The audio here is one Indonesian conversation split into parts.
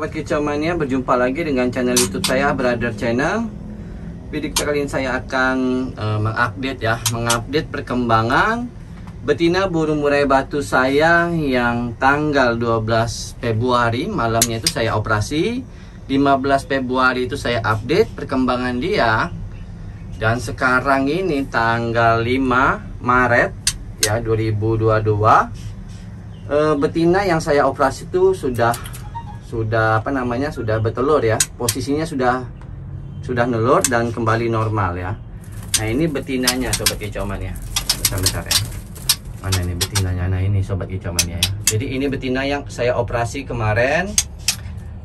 Sobat Kicau Mania, berjumpa lagi dengan channel YouTube saya, Brother Channel. Video kali ini saya akan mengupdate perkembangan betina burung murai batu saya yang tanggal 12 Februari malamnya itu saya operasi. 15 Februari itu saya update perkembangan dia. Dan sekarang ini tanggal 5 Maret ya 2022. Betina yang saya operasi itu sudah bertelur ya. Posisinya sudah nelur dan kembali normal ya. Nah, ini betinanya Sobat Kicau Mania. Bentar ya. Mana ini betinanya? Nah, ini Sobat Kicau Mania ya. Jadi ini betina yang saya operasi kemarin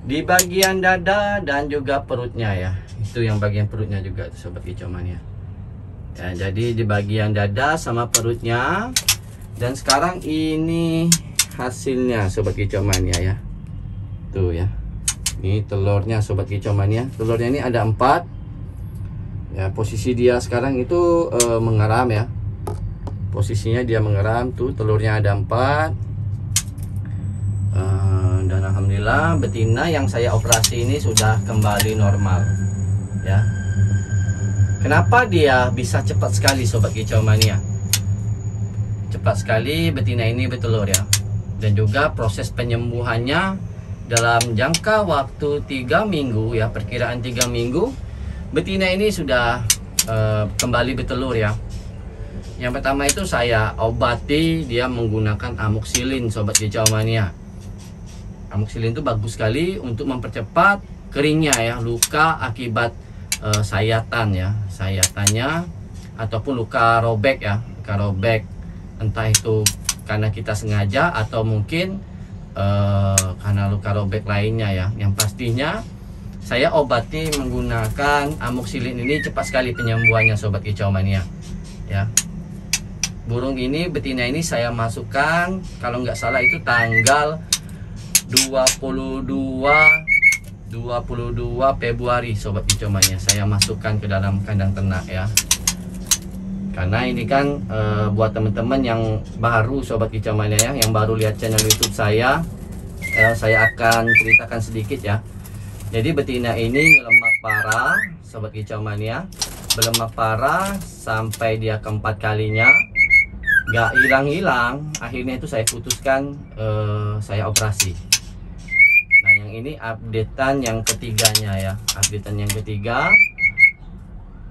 di bagian dada dan juga perutnya ya. Itu yang bagian perutnya juga tuh Sobat Kicau Mania. Ya, jadi di bagian dada sama perutnya. Dan sekarang ini hasilnya Sobat Kicau Mania ya. Tuh ya. Ini telurnya Sobat Kicau Mania. Telurnya ini ada 4. Ya, posisi dia sekarang itu mengeram ya. Posisinya dia mengeram tuh, telurnya ada 4. Dan alhamdulillah betina yang saya operasi ini sudah kembali normal ya. Kenapa dia bisa cepat sekali Sobat Kicau Mania? Cepat sekali betina ini bertelur ya. Dan juga proses penyembuhannya dalam jangka waktu 3 minggu ya, perkiraan 3 minggu betina ini sudah kembali bertelur ya. Yang pertama itu saya obati dia menggunakan amoksilin Sobat Kicau Mania. Amoksilin itu bagus sekali untuk mempercepat keringnya ya, luka akibat sayatan ya, sayatannya ataupun luka robek ya, luka robek entah itu karena kita sengaja atau mungkin karena luka robek lainnya ya. Yang pastinya saya obati menggunakan amoksilin ini cepat sekali penyembuhannya Sobat Kicau Mania ya. Burung ini, betina ini saya masukkan kalau nggak salah itu tanggal 22 Februari Sobat Kicau Mania. Saya masukkan ke dalam kandang ternak ya. Karena ini kan buat teman-teman yang baru Sobat Kicau Mania ya, yang baru lihat channel YouTube saya akan ceritakan sedikit ya. Jadi betina ini lemak parah Sobat Kicau Mania, berlemak parah sampai dia keempat kalinya, nggak hilang-hilang. Akhirnya itu saya putuskan saya operasi. Nah, yang ini updatean yang ketiganya ya, updatean yang ketiga.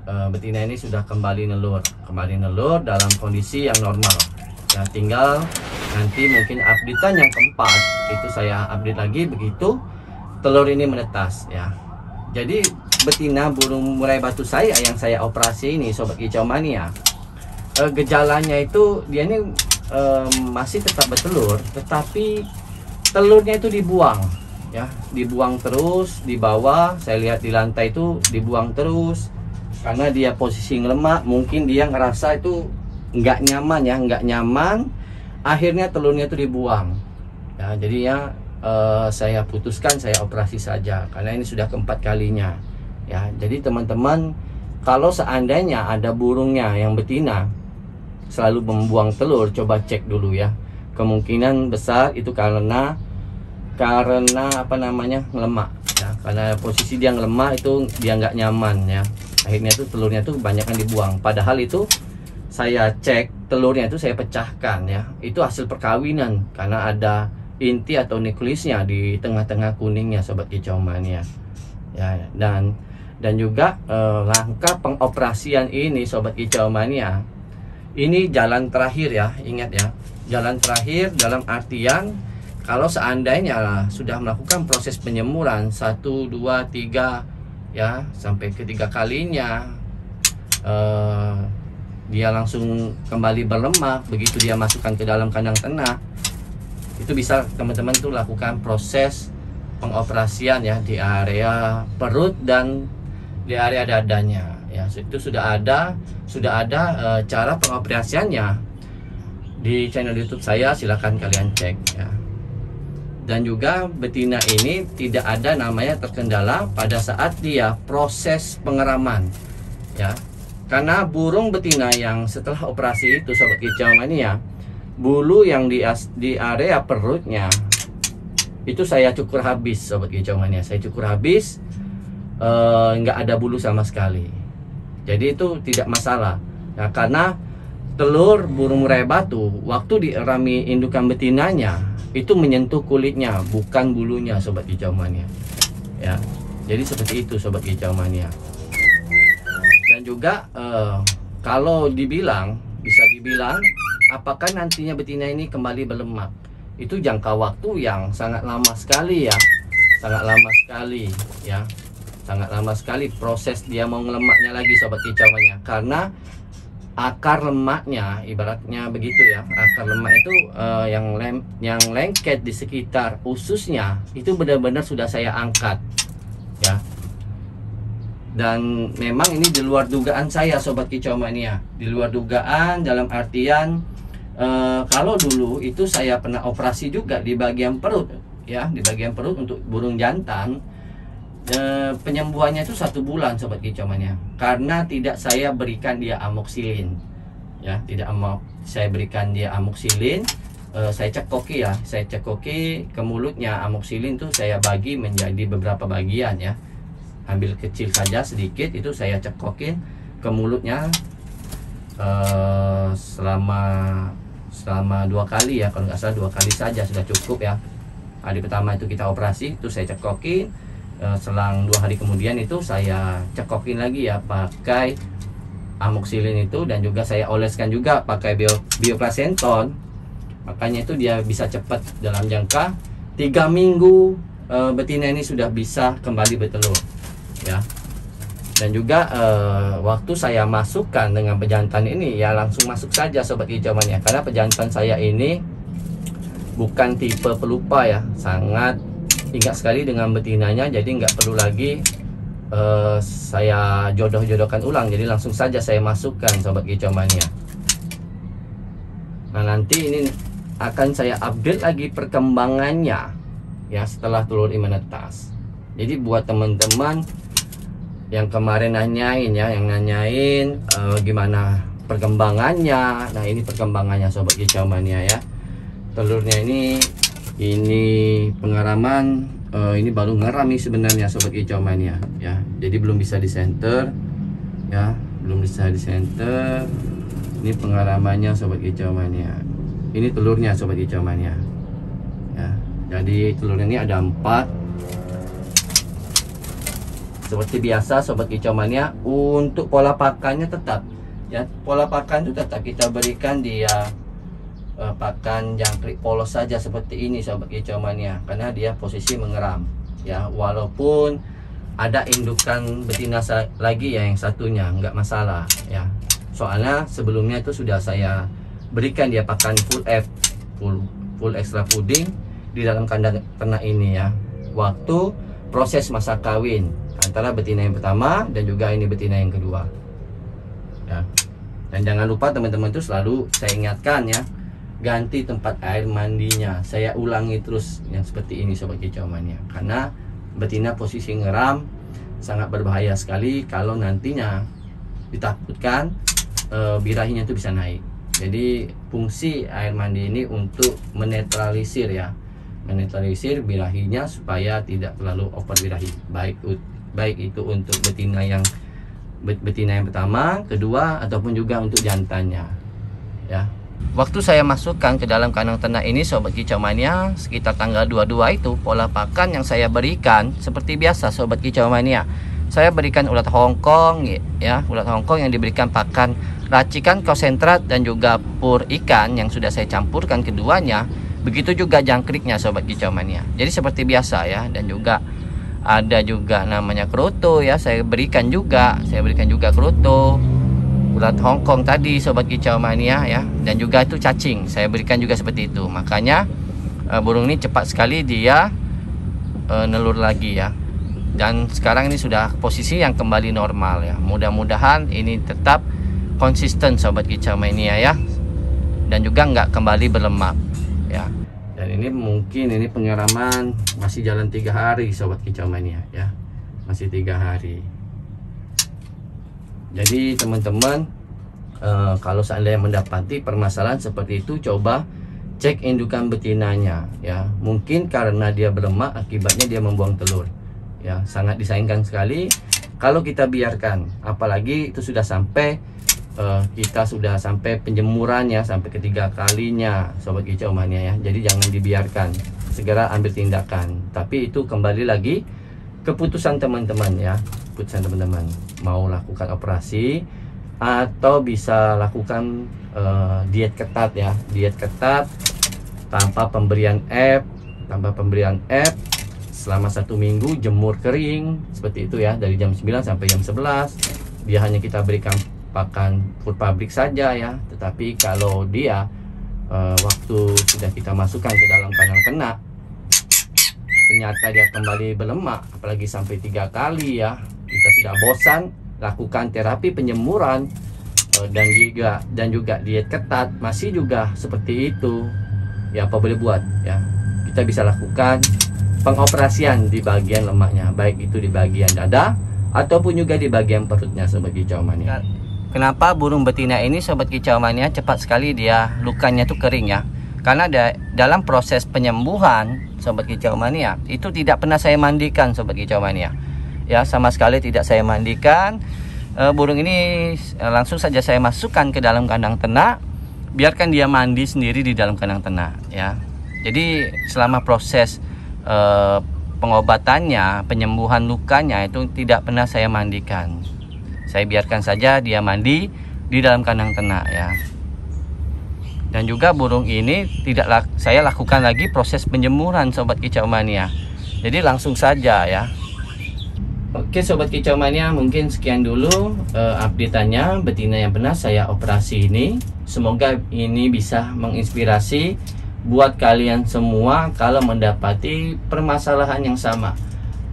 Betina ini sudah kembali nelur dalam kondisi yang normal ya. Tinggal nanti mungkin updatean yang keempat itu saya update lagi begitu telur ini menetas ya. Jadi betina burung murai batu saya yang saya operasi ini Sobat Kicau Mania, gejalanya itu dia ini masih tetap bertelur, tetapi telurnya itu dibuang ya, dibuang terus di bawah. Saya lihat di lantai itu dibuang terus karena dia posisi ngelemak. Mungkin dia ngerasa itu nggak nyaman ya, nggak nyaman. Akhirnya telurnya itu dibuang ya. Jadi ya saya putuskan saya operasi saja karena ini sudah keempat kalinya ya. Jadi teman-teman, kalau seandainya ada burungnya yang betina selalu membuang telur, coba cek dulu ya. Kemungkinan besar itu karena ngelemak ya. Karena posisi dia ngelemak itu dia nggak nyaman ya. Akhirnya itu telurnya tuh kebanyakan dibuang. Padahal itu saya cek telurnya itu saya pecahkan ya. Itu hasil perkawinan karena ada inti atau nukleusnya di tengah-tengah kuningnya Sobat Kicau Mania ya. Dan juga langkah pengoperasian ini Sobat Kicau Mania, ini jalan terakhir ya. Ingat ya, jalan terakhir dalam artian kalau seandainya sudah melakukan proses penyemuran 1, 2, 3 ya, sampai ketiga kalinya dia langsung kembali berlemak, begitu dia masukkan ke dalam kandang ternak, itu bisa teman-teman tuh lakukan proses pengoperasian ya di area perut dan di area dadanya ya. Itu sudah ada cara pengoperasiannya di channel YouTube saya, silahkan kalian cek ya. Dan juga betina ini tidak ada namanya terkendala pada saat dia proses pengeraman ya. Karena burung betina yang setelah operasi itu Sobat Kicau Mania, bulu yang di area perutnya itu saya cukur habis sobat kicau mania. Saya cukur habis, nggak ada bulu sama sekali. Jadi itu tidak masalah ya, karena telur burung murai batu waktu dierami indukan betinanya itu menyentuh kulitnya, bukan bulunya sobat kicau mania ya. Jadi seperti itu sobat kicau mania. Dan juga kalau bisa dibilang apakah nantinya betina ini kembali berlemak, itu jangka waktu yang sangat lama sekali ya, sangat lama sekali ya, sangat lama sekali proses dia mau ngelemaknya lagi sobat kicau mania. Karena akar lemaknya, ibaratnya begitu ya, akar lemak itu yang lengket di sekitar ususnya itu benar-benar sudah saya angkat ya. Dan memang ini di luar dugaan saya sobat kicau mania, di luar dugaan dalam artian kalau dulu itu saya pernah operasi juga di bagian perut ya, di bagian perut untuk burung jantan. Penyembuhannya itu 1 bulan sobat kicau mania, karena tidak saya berikan dia amoksilin ya, saya berikan dia amoksilin. Saya cekoki ya, saya cekoki ke mulutnya. Amoksilin tuh saya bagi menjadi beberapa bagian ya, ambil kecil saja sedikit, itu saya cekokin ke mulutnya selama 2 kali ya, kalau nggak salah 2 kali saja sudah cukup ya. Hari pertama itu kita operasi, itu saya cekokin. Selang 2 hari kemudian itu saya cekokin lagi ya pakai amoksilin itu, dan juga saya oleskan juga pakai bioplacenton. Makanya itu dia bisa cepat, dalam jangka 3 minggu betina ini sudah bisa kembali bertelur ya. Dan juga waktu saya masukkan dengan pejantan ini ya, langsung masuk saja sobat kicau mania, karena pejantan saya ini bukan tipe pelupa ya, sangat ingat sekali dengan betinanya. Jadi nggak perlu lagi saya jodoh-jodohkan ulang, jadi langsung saja saya masukkan sobat kicau mania. Nah, nanti ini akan saya update lagi perkembangannya ya setelah telur ini menetas. Jadi buat teman-teman yang kemarin nanyain ya, gimana perkembangannya. Nah, ini perkembangannya sobat kicau mania ya. Telurnya ini pengaraman, ini baru ngeram nih sebenarnya sobat kicau mania ya. Jadi belum bisa di center ya, belum bisa di center. Ini pengaramannya sobat kicau mania. Ini telurnya sobat kicau mania ya. Jadi telurnya ini ada 4. Seperti biasa sobat kicau mania, untuk pola pakannya tetap ya, pola pakan itu tetap kita berikan dia pakan jangkrik polos saja seperti ini sobat kicau mania, karena dia posisi mengeram ya. Walaupun ada indukan betina lagi ya, yang satunya nggak masalah ya, soalnya sebelumnya itu sudah saya berikan dia pakan full extra fooding di dalam kandang ternak ini ya, waktu proses masa kawin antara betina yang pertama dan juga ini betina yang kedua ya. Dan jangan lupa teman-teman itu selalu saya ingatkan ya, ganti tempat air mandinya. Saya ulangi terus yang seperti ini sobat kicau mania, karena betina posisi ngeram sangat berbahaya sekali kalau nantinya ditakutkan birahinya itu bisa naik. Jadi fungsi air mandi ini untuk menetralisir ya, menetralisir birahinya supaya tidak terlalu over birahi, baik itu untuk betina yang pertama, kedua, ataupun juga untuk jantannya ya. Waktu saya masukkan ke dalam kandang ternak ini sobat kicau mania sekitar tanggal 22 itu, pola pakan yang saya berikan seperti biasa sobat kicau mania. Saya berikan ulat Hongkong ya, ulat Hongkong yang diberikan pakan racikan konsentrat dan juga pur ikan yang sudah saya campurkan keduanya. Begitu juga jangkriknya sobat kicau mania. Jadi seperti biasa ya. Dan juga ada juga namanya kroto ya, saya berikan juga kroto, ulat Hongkong tadi sobat kicau mania ya, dan juga itu cacing saya berikan juga seperti itu. Makanya burung ini cepat sekali dia nelur lagi ya. Dan sekarang ini sudah posisi yang kembali normal ya. Mudah-mudahan ini tetap konsisten sobat kicau mania ya, dan juga nggak kembali berlemak ya. Dan ini mungkin ini pengaraman masih jalan 3 hari sobat kicau mania ya, masih 3 hari. Jadi teman-teman kalau seandainya mendapati permasalahan seperti itu, coba cek indukan betinanya ya. Mungkin karena dia berlemak akibatnya dia membuang telur ya. Sangat disayangkan sekali kalau kita biarkan, apalagi itu sudah sampai kita sudah sampai penjemurannya sampai ketiga kalinya sobat kicau mania ya. Jadi jangan dibiarkan, segera ambil tindakan. Tapi itu kembali lagi keputusan teman-teman ya, keputusan teman-teman mau lakukan operasi atau bisa lakukan diet ketat ya, diet ketat tanpa pemberian F selama 1 minggu, jemur kering seperti itu ya, dari jam 9 sampai jam 11. Dia hanya kita berikan pakan food pabrik saja ya. Tetapi kalau dia waktu sudah kita masukkan ke dalam kandang ternak ternyata dia kembali berlemak, apalagi sampai 3 kali ya, kita sudah bosan lakukan terapi penjemuran dan juga diet ketat masih juga seperti itu ya, apa boleh buat ya, kita bisa lakukan pengoperasian di bagian lemaknya, baik itu di bagian dada ataupun juga di bagian perutnya sobat kicau mania. Kenapa burung betina ini sobat kicau mania cepat sekali dia lukanya tuh kering ya? Karena dalam proses penyembuhan sobat kicau mania itu tidak pernah saya mandikan sobat kicau mania. Ya, sama sekali tidak saya mandikan. Burung ini langsung saja saya masukkan ke dalam kandang ternak, biarkan dia mandi sendiri di dalam kandang ternak ya. Jadi selama proses pengobatannya, penyembuhan lukanya itu tidak pernah saya mandikan. Saya biarkan saja dia mandi di dalam kandang ternak ya. Dan juga burung ini saya lakukan lagi proses penjemuran sobat kicau mania. Jadi langsung saja ya. Oke sobat kicau mania, mungkin sekian dulu update-nya betina yang pernah saya operasi ini. Semoga ini bisa menginspirasi buat kalian semua kalau mendapati permasalahan yang sama.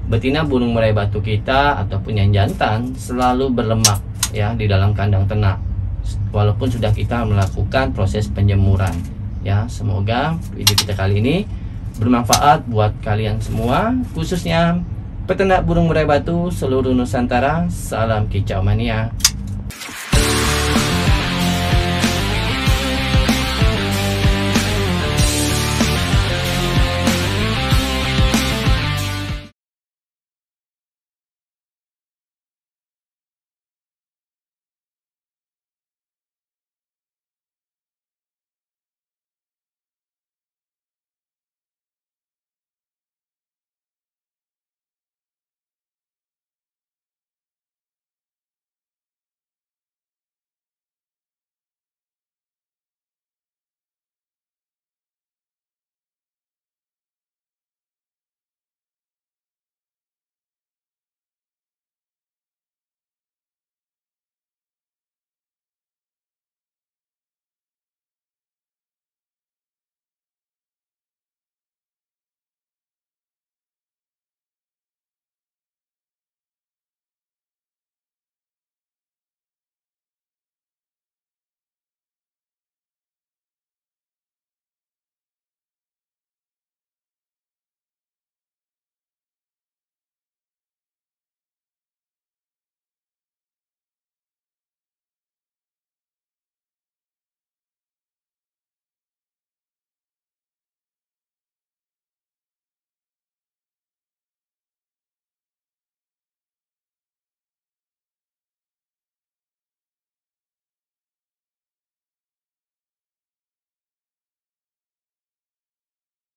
Betina burung murai batu kita ataupun yang jantan selalu berlemak ya di dalam kandang ternak, walaupun sudah kita melakukan proses penjemuran ya. Semoga video kita kali ini bermanfaat buat kalian semua, khususnya peternak burung murai batu seluruh Nusantara. Salam kicau mania.